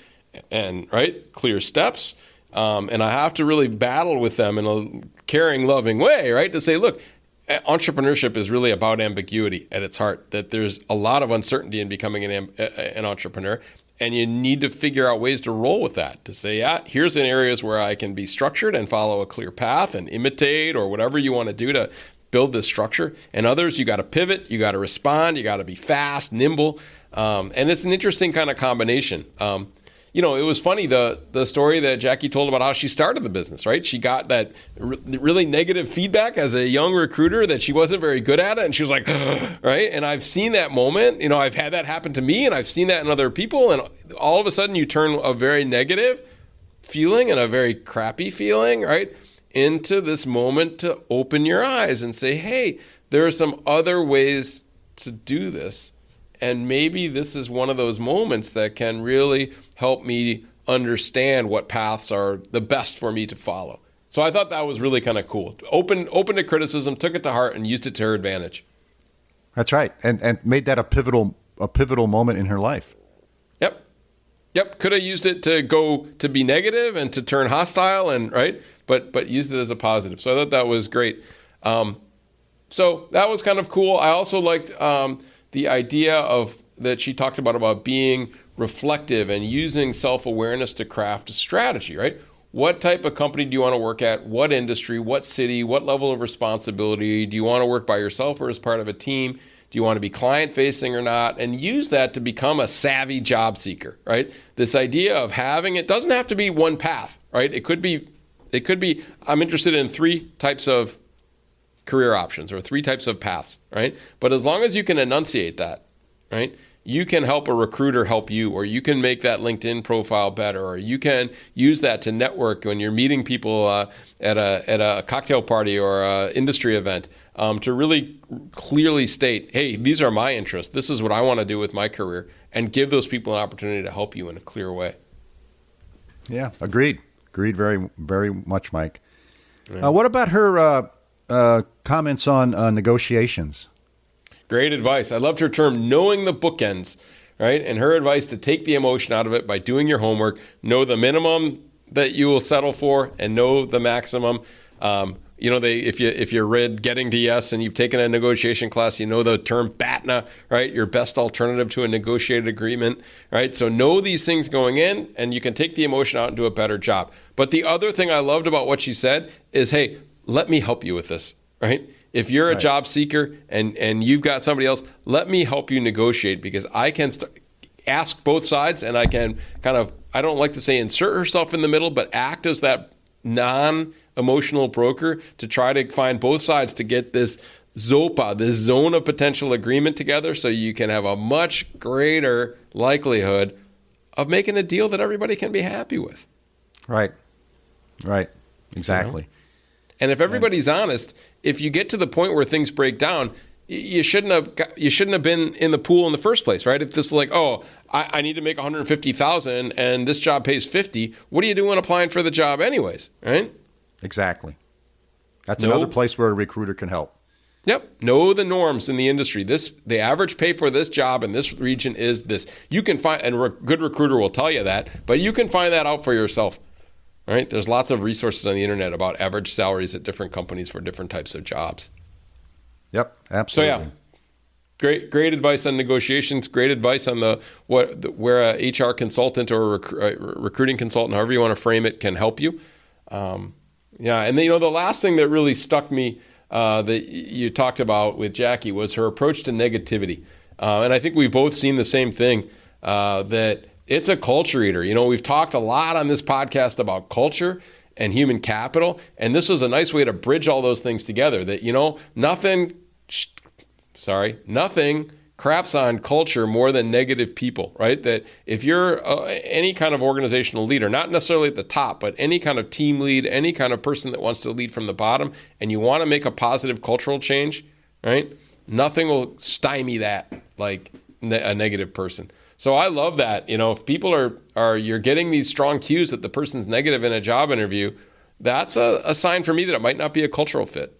and clear steps, and I have to really battle with them in a caring, loving way, right? To say, look, entrepreneurship is really about ambiguity at its heart. That there's a lot of uncertainty in becoming an entrepreneur. And you need to figure out ways to roll with that, to say, here's an areas where I can be structured and follow a clear path and imitate or whatever you want to do to build this structure. And others, you got to pivot, you got to respond, you got to be fast, nimble. And it's an interesting kind of combination. It was funny, the story that Jackie told about how she started the business, right? She got that really negative feedback as a young recruiter that she wasn't very good at it. And she was like, right? And I've seen that moment. I've had that happen to me, and I've seen that in other people. And all of a sudden you turn a very negative feeling and a very crappy feeling, right, into this moment to open your eyes and say, hey, there are some other ways to do this. And maybe this is one of those moments that can really help me understand what paths are the best for me to follow. So I thought that was really kind of cool. Open to criticism, took it to heart, and used it to her advantage. That's right, and made that a pivotal moment in her life. Yep. Could have used it to go to be negative and to turn hostile, and but used it as a positive. So I thought that was great. So that was kind of cool. I also liked the idea that she talked about being reflective and using self-awareness to craft a strategy, right? What type of company do you want to work at? What industry? What city? What level of responsibility? Do you want to work by yourself or as part of a team? Do you want to be client-facing or not? And use that to become a savvy job seeker, right? This idea of it doesn't have to be one path, right? It could be, I'm interested in 3 types of career options or 3 types of paths, right? But as long as you can enunciate that, right, you can help a recruiter help you, or you can make that LinkedIn profile better, or you can use that to network when you're meeting people at a cocktail party or an industry event, to really clearly state, hey, these are my interests. This is what I want to do with my career, and give those people an opportunity to help you in a clear way. Yeah, agreed. Agreed very, very much, Mike. What about her comments on negotiations? Great advice. I loved her term, knowing the bookends, right? And her advice to take the emotion out of it by doing your homework, know the minimum that you will settle for and know the maximum. If you read Getting to Yes and you've taken a negotiation class, you know the term BATNA, right? Your best alternative to a negotiated agreement, right? So know these things going in, and you can take the emotion out and do a better job. But the other thing I loved about what she said is, hey, let me help you with this, right? If you're a job seeker and you've got somebody else, let me help you negotiate, because I can ask both sides, and I can kind of, I don't like to say insert herself in the middle, but act as that non-emotional broker to try to find both sides to get this ZOPA, this zone of potential agreement together, so you can have a much greater likelihood of making a deal that everybody can be happy with. Right. Exactly. You know? And if everybody's honest, if you get to the point where things break down, you shouldn't have been in the pool in the first place, right? If this is like, oh, I need to make $150,000 and this job pays $50,000, what are you doing applying for the job anyways, right? Exactly. That's another place where a recruiter can help. Yep. Know the norms in the industry. The average pay for this job in this region is this. You can find, and a good recruiter will tell you that, but you can find that out for yourself. Right? There's lots of resources on the internet about average salaries at different companies for different types of jobs. Yep, absolutely. So yeah, great advice on negotiations. Great advice on where a HR consultant or a recruiting consultant, however you want to frame it, can help you. And then the last thing that really stuck me that you talked about with Jackie was her approach to negativity, and I think we've both seen the same thing, that it's a culture eater. We've talked a lot on this podcast about culture and human capital, and this was a nice way to bridge all those things together. That, nothing craps on culture more than negative people, right? That if you're any kind of organizational leader, not necessarily at the top, but any kind of team lead, any kind of person that wants to lead from the bottom, and you want to make a positive cultural change, right? Nothing will stymie that like a negative person. So I love that. If people you're getting these strong cues that the person's negative in a job interview, that's a sign for me that it might not be a cultural fit.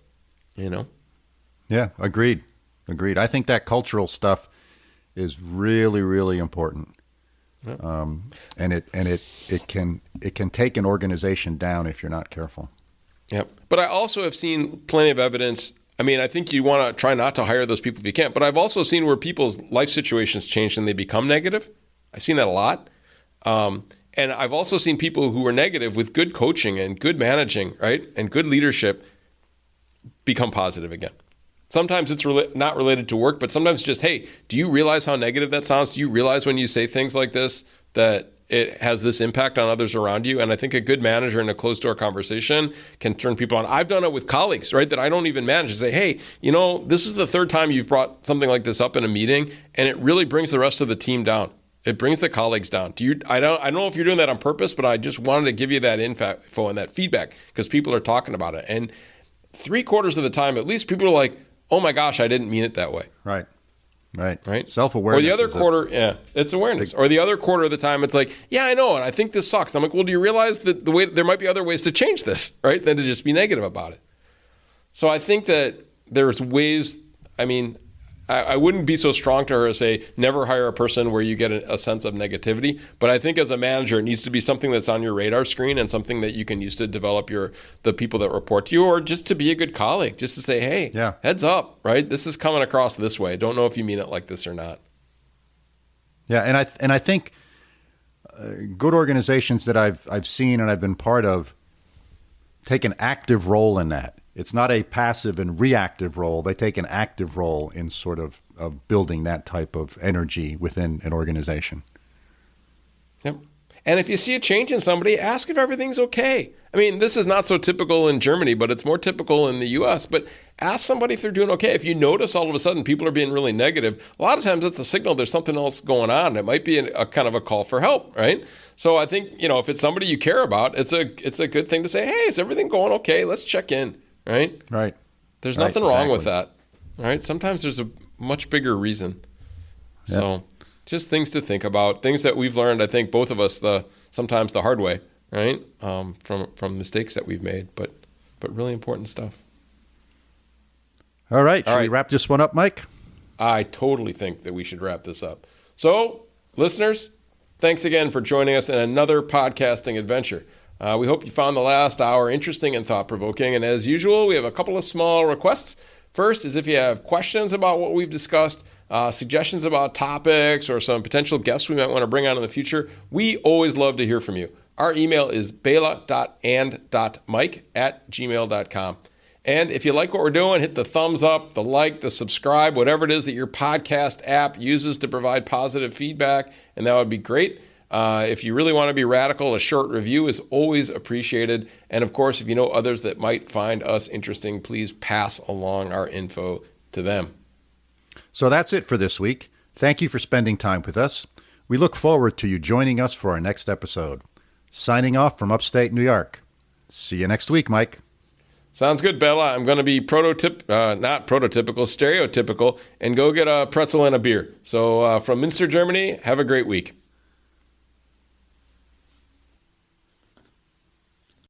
Yeah, agreed. I think that cultural stuff is really, really important. Yep. And it can take an organization down if you're not careful. Yep. But I also have seen plenty of evidence. I mean, I think you want to try not to hire those people if you can. But I've also seen where people's life situations change and they become negative. I've seen that a lot. And I've also seen people who are negative with good coaching and good managing, right, and good leadership become positive again. Sometimes it's not related to work, but sometimes just, hey, do you realize how negative that sounds? Do you realize when you say things like this that it has this impact on others around you? And I think a good manager in a closed-door conversation can turn people on. I've done it with colleagues, right, that I don't even manage, to say, hey, this is the third time you've brought something like this up in a meeting, and it really brings the rest of the team down. It brings the colleagues down. I don't know if you're doing that on purpose, but I just wanted to give you that info and that feedback because people are talking about it. And 3/4 of the time, at least, people are like, oh my gosh, I didn't mean it that way. Right. Right. Self-awareness. Or the other quarter, it's awareness. Or the other quarter of the time, it's like, yeah, I know, and I think this sucks. I'm like, well, do you realize that there might be other ways to change this, right, than to just be negative about it? So I think that there's ways. I mean, I wouldn't be so strong to her to say never hire a person where you get a sense of negativity. But I think as a manager, it needs to be something that's on your radar screen and something that you can use to develop the people that report to you, or just to be a good colleague, just to say, hey, heads up, right? This is coming across this way. Don't know if you mean it like this or not. Yeah, and I think good organizations that I've seen and I've been part of take an active role in that. It's not a passive and reactive role. They take an active role in sort of building that type of energy within an organization. Yep. And if you see a change in somebody, ask if everything's okay. I mean, this is not so typical in Germany, but it's more typical in the U.S. But ask somebody if they're doing okay. If you notice all of a sudden people are being really negative, a lot of times it's a signal there's something else going on. It might be a kind of a call for help, right? So I think, if it's somebody you care about, it's a good thing to say, hey, is everything going okay? Let's check in. Right? There's nothing wrong with that. All right? Sometimes there's a much bigger reason. Yep. So just things to think about, things that we've learned, I think, both of us, sometimes the hard way, right? From mistakes that we've made, but really important stuff. All right. All Should right. we wrap this one up, Mike? I totally think that we should wrap this up. So, listeners, thanks again for joining us in another podcasting adventure. We hope you found the last hour interesting and thought-provoking. And as usual, we have a couple of small requests. First is if you have questions about what we've discussed, suggestions about topics, or some potential guests we might want to bring on in the future, we always love to hear from you. Our email is bela.and.mike @gmail.com. And if you like what we're doing, hit the thumbs up, the like, the subscribe, whatever it is that your podcast app uses to provide positive feedback, and that would be great. If you really want to be radical, a short review is always appreciated. And of course, if you know others that might find us interesting, please pass along our info to them. So that's it for this week. Thank you for spending time with us. We look forward to you joining us for our next episode. Signing off from upstate New York. See you next week, Mike. Sounds good, Bella. I'm going to be stereotypical, and go get a pretzel and a beer. So from Münster, Germany, have a great week.